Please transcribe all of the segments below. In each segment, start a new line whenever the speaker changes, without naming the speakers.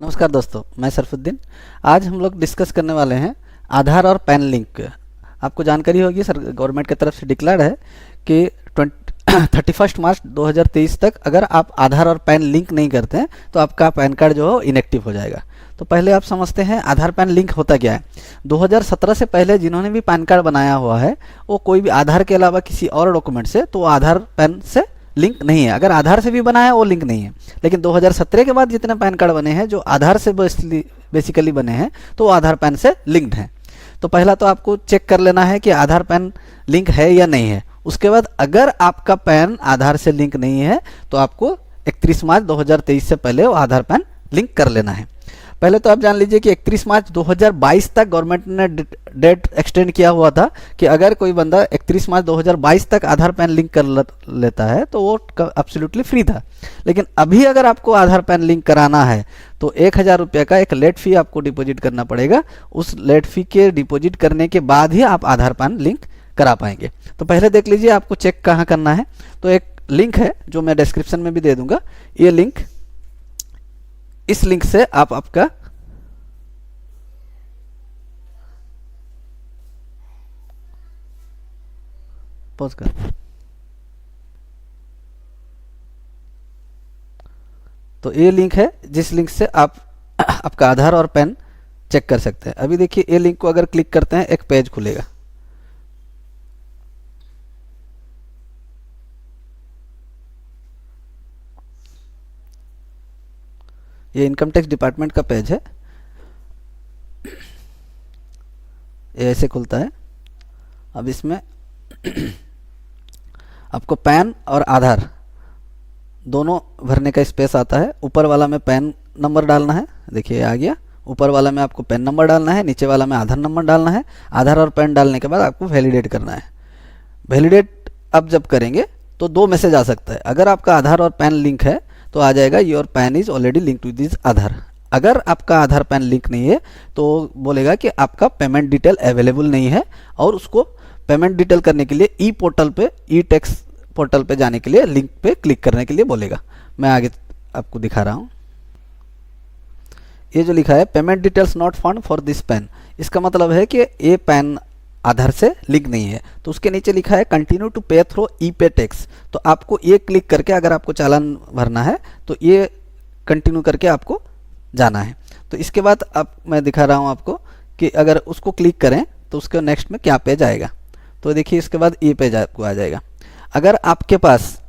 नमस्कार दोस्तों, मैं सरफुद्दीन। आज हम लोग डिस्कस करने वाले हैं आधार और पैन लिंक। आपको जानकारी होगी, सर गवर्नमेंट की तरफ से डिक्लेयर्ड है कि 31 मार्च 2023 तक अगर आप आधार और पैन लिंक नहीं करते हैं तो आपका पैन कार्ड जो है इनएक्टिव हो जाएगा। तो पहले आप समझते हैं आधार पैन लिंक होता क्या है। 2017 से पहले जिन्होंने भी पैन कार्ड बनाया हुआ है वो कोई भी आधार के अलावा किसी और डॉक्यूमेंट से, तो वो आधार पैन से लिंक नहीं है। अगर आधार से भी बना है वो लिंक नहीं है। लेकिन 2017 के बाद जितने पैन कार्ड बने हैं जो आधार से बेसिकली बने हैं तो वो आधार पैन से लिंक्ड हैं। तो पहला तो आपको चेक कर लेना है कि आधार पैन लिंक है या नहीं है। उसके बाद अगर आपका पैन आधार से लिंक नहीं है तो आपको 31 मार्च 2023 से पहले वो आधार पैन लिंक कर लेना है। पहले तो आप जान लीजिए कि 31 मार्च 2022 तक गवर्नमेंट ने डेट एक्सटेंड किया हुआ था कि अगर कोई बंदा 31 मार्च 2022 तक आधार पैन लिंक कर लेता है तो वो एब्सोल्युटली फ्री था। लेकिन अभी अगर आपको आधार पैन लिंक कराना है तो 1000 रुपये का एक लेट फी आपको डिपॉजिट करना पड़ेगा। उस लेट फी के डिपॉजिट करने के बाद ही आप आधार पैन लिंक करा पाएंगे। तो पहले देख लीजिए आपको चेक कहाँ करना है। तो एक लिंक है जो मैं डिस्क्रिप्शन में भी दे दूंगा। ये लिंक, इस लिंक से आप आपका पॉज कर, तो ये लिंक है जिस लिंक से आप आपका आधार और पैन चेक कर सकते हैं। अभी देखिए ये लिंक को अगर क्लिक करते हैं एक पेज खुलेगा। ये इनकम टैक्स डिपार्टमेंट का पेज है। ये ऐसे खुलता है। अब इसमें आपको पैन और आधार दोनों भरने का स्पेस आता है। ऊपर वाला में पैन नंबर डालना है, देखिए आ गया। ऊपर वाला में आपको पैन नंबर डालना है, नीचे वाला में आधार नंबर डालना है। आधार और पैन डालने के बाद आपको वैलिडेट करना है। वैलिडेट अब जब करेंगे तो दो मैसेज आ सकता है। अगर आपका आधार और पैन लिंक है तो आ जाएगा your PAN is already linked to this Aadhaar. अगर आपका आधार पैन लिंक नहीं है तो बोलेगा कि आपका पेमेंट डिटेल अवेलेबल नहीं है, और उसको पेमेंट डिटेल करने के लिए ई पोर्टल पे, ई टैक्स पोर्टल पे जाने के लिए लिंक पे क्लिक करने के लिए बोलेगा। मैं आगे आपको दिखा रहा हूँ। ये जो लिखा है payment details not found for this pan, इसका मतलब है कि ये पैन आधार से लिंक नहीं है। तो उसके नीचे लिखा है कंटिन्यू टू पे थ्रू ई पे टैक्स। तो आपको ये क्लिक करके, अगर आपको चालान भरना है तो ये कंटिन्यू करके आपको जाना है। तो इसके बाद अब मैं दिखा रहा हूँ आपको कि अगर उसको क्लिक करें तो उसके नेक्स्ट में क्या पेज आएगा। तो देखिए इसके बाद ये पेज आपको आ जाएगा। अगर आपके पास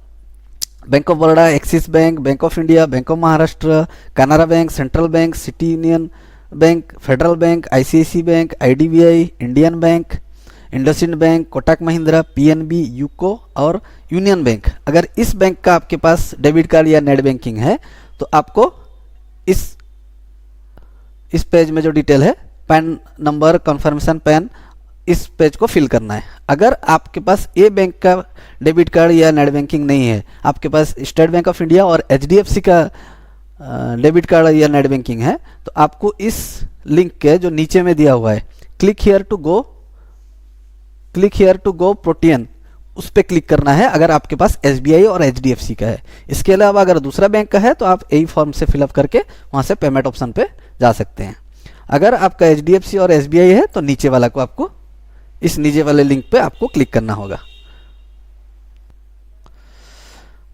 bank of Baroda, Axis bank, bank of India, bank of Maharashtra, Canara bank, central bank, city union bank, federal bank, ICICI bank, IDBI, Indian bank, IndusInd bank, Kotak Mahindra, PNB, UCO और यूनियन बैंक, अगर इस बैंक का आपके पास डेबिट कार्ड या नेट बैंकिंग है तो आपको इस पेज में जो डिटेल है पैन नंबर, कन्फर्मेशन पैन, इस पेज को फिल करना है। अगर आपके पास ए बैंक का डेबिट कार्ड या नेट बैंकिंग नहीं है, आपके पास स्टेट बैंक ऑफ इंडिया और एचडीएफसी का डेबिट कार्ड या नेट बैंकिंग है, तो आपको इस लिंक के जो नीचे में दिया हुआ है click here to go protean, उस पर क्लिक करना है अगर आपके पास एसबीआई और एचडीएफसी का है। इसके अलावा अगर दूसरा बैंक का है तो आप यही फॉर्म से फिलअप करके वहाँ से पेमेंट ऑप्शन पे जा सकते हैं। अगर आपका एचडीएफसी और एसबीआई है तो नीचे वाला को आपको, इस नीचे वाले लिंक पे आपको क्लिक करना होगा।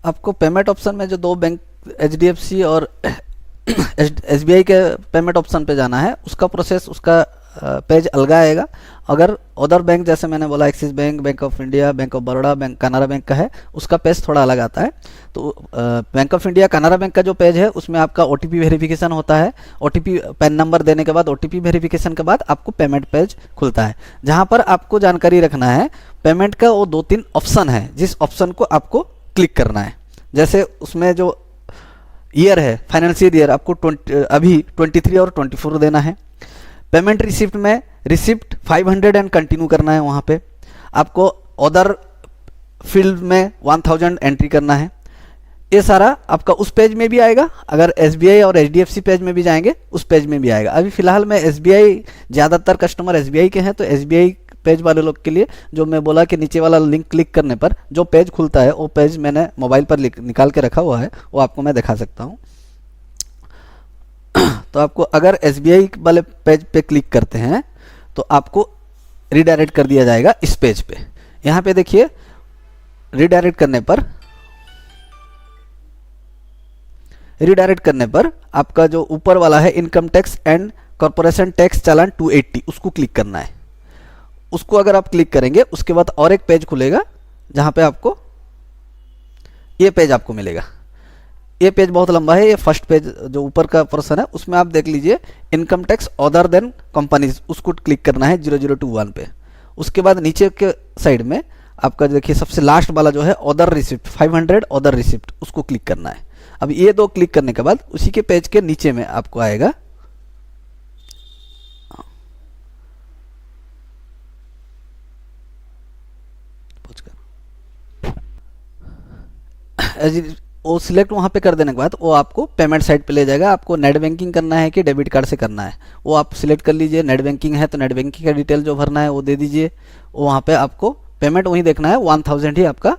आपको पेमेंट ऑप्शन में जो दो बैंक, एचडीएफसी और एसबीआई के पेमेंट ऑप्शन पे जाना है, उसका प्रोसेस, उसका पेज अलग आएगा। अगर अदर बैंक जैसे मैंने बोला axis bank, bank of India, bank of Baroda, bank Canara bank का है, उसका पेज थोड़ा अलग आता है। तो bank of India, Canara bank का जो पेज है उसमें आपका ओटीपी वेरिफिकेशन होता है। ओटीपी, पैन नंबर देने के बाद ओटीपी वेरिफिकेशन के बाद आपको पेमेंट पेज खुलता है, जहां पर आपको जानकारी रखना है पेमेंट का वो 2-3 ऑप्शन है, जिस ऑप्शन को आपको क्लिक करना है। जैसे उसमें जो ईयर है, फाइनेंशियल ईयर, आपको अभी 23 और 24 देना है। पेमेंट रिसिप्ट में रिसिप्ट 500 एंड कंटिन्यू करना है। वहाँ पे आपको अदर फील्ड में 1000 एंट्री करना है। ये सारा आपका उस पेज में भी आएगा। अगर एसबीआई और एचडीएफसी पेज में भी जाएंगे उस पेज में भी आएगा। अभी फिलहाल में एसबीआई, ज़्यादातर कस्टमर एसबीआई के हैं, तो एसबीआई पेज वाले लोग के लिए जो मैं बोला कि नीचे वाला लिंक क्लिक करने पर जो पेज खुलता है वो पेज मैंने मोबाइल पर निकाल के रखा हुआ है, वो आपको मैं दिखा सकता हूँ। तो आपको अगर SBI वाले पेज पे क्लिक करते हैं तो आपको रीडायरेक्ट कर दिया जाएगा इस पेज पे। यहाँ पे देखिए रीडायरेक्ट करने पर आपका जो ऊपर वाला है income tax and corporation tax challan 280, उसको क्लिक करना है। उसको अगर आप क्लिक करेंगे उसके बाद और एक पेज खुलेगा जहाँ पे आपको ये पेज आपको मिलेगा। ये पेज बहुत लंबा है, ये फर्स्ट पेज जो ऊपर का पोर्शन है उसमें आप देख लीजिए income tax other than companies, उसको क्लिक करना है 0021 पे। उसके बाद नीचे के साइड में आपका देखिए सबसे लास्ट वाला जो है अदर रिसिप्ट 500 अदर रिसिप्ट, उसको क्लिक करना है। अब ये दो क्लिक करने के बाद उसी के पेज के नीचे में आपको आएगा वो सिलेक्ट वहाँ पे कर देने के बाद वो आपको पेमेंट साइट पे ले जाएगा। आपको नेट बैंकिंग करना है कि डेबिट कार्ड से करना है वो आप सिलेक्ट कर लीजिए। नेट बैंकिंग है तो नेट बैंकिंग का डिटेल जो भरना है वो दे दीजिए। वो वहाँ पे आपको पेमेंट वहीं देखना है, 1000 ही आपका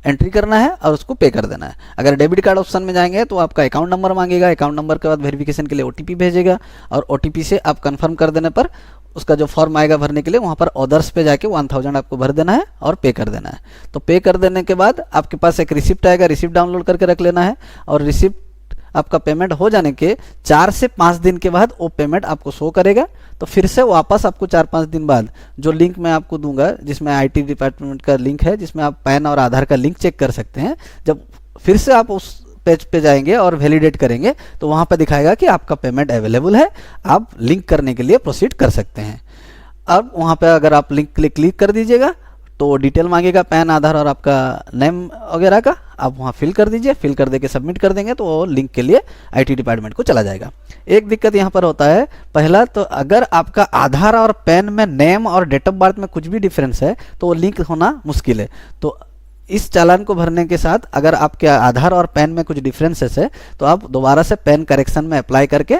एंट्री करना है और उसको पे कर देना है। अगर डेबिट कार्ड ऑप्शन में जाएंगे तो आपका अकाउंट नंबर मांगेगा, अकाउंट नंबर के बाद वेरिफिकेशन के लिए OTP भेजेगा और OTP से आप कंफर्म कर देने पर उसका जो फॉर्म आएगा भरने के लिए वहाँ पर अदर्स पे जाके 1000 आपको भर देना है और पे कर देना है। तो पे कर देने के बाद आपके पास एक रिसिप्ट आएगा, रिसिप्ट डाउनलोड करके रख लेना है और रिसिप्ट आपका पेमेंट हो जाने के 4 से 5 दिन के बाद वो पेमेंट आपको शो करेगा। तो फिर से वापस आपको 4-5 दिन बाद जो लिंक मैं आपको दूंगा जिसमें IT डिपार्टमेंट का लिंक है, जिसमें आप पैन और आधार का लिंक चेक कर सकते हैं, जब फिर से आप उस पेज पे जाएंगे और वैलिडेट करेंगे तो वहाँ पे दिखाएगा कि आपका पेमेंट अवेलेबल है, आप लिंक करने के लिए प्रोसीड कर सकते हैं। अब वहाँ पे अगर आप लिंक क्लिक कर दीजिएगा तो डिटेल मांगेगा पैन आधार और आपका नेम वगैरह का, आप वहाँ फिल कर दीजिए। फिल कर दे के सबमिट कर देंगे तो वो लिंक के लिए IT डिपार्टमेंट को चला जाएगा। एक दिक्कत यहाँ पर होता है, पहला तो अगर आपका आधार और पैन में नेम और डेट ऑफ बर्थ में कुछ भी डिफरेंस है तो वो लिंक होना मुश्किल है। तो इस चालान को भरने के साथ अगर आपके आधार और पैन में कुछ डिफरेंसेस है तो आप दोबारा से पैन करेक्शन में अप्लाई करके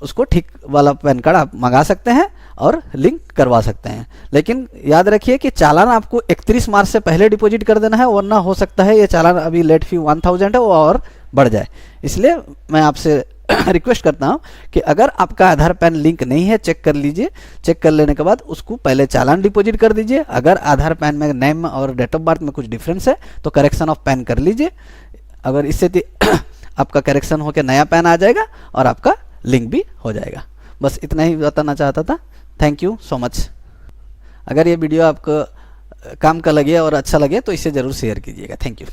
उसको ठीक वाला पैन कार्ड आप मंगा सकते हैं और लिंक करवा सकते हैं। लेकिन याद रखिए कि चालान आपको 31 मार्च से पहले डिपॉजिट कर देना है, वरना हो सकता है ये चालान अभी लेट फी 1000 है वो और बढ़ जाए। इसलिए मैं आपसे रिक्वेस्ट करता हूँ कि अगर आपका आधार पैन लिंक नहीं है चेक कर लीजिए। चेक कर लेने के बाद उसको पहले चालान डिपॉजिट कर दीजिए। अगर आधार पैन में नेम और डेट ऑफ बर्थ में कुछ डिफरेंस है तो करेक्शन ऑफ पैन कर लीजिए। अगर इससे आपका करेक्शन होकर नया पैन आ जाएगा और आपका लिंक भी हो जाएगा। बस इतना ही बताना चाहता था। Thank you so much. अगर ये वीडियो आपको काम का लगे और अच्छा लगे तो इसे ज़रूर शेयर कीजिएगा। Thank you.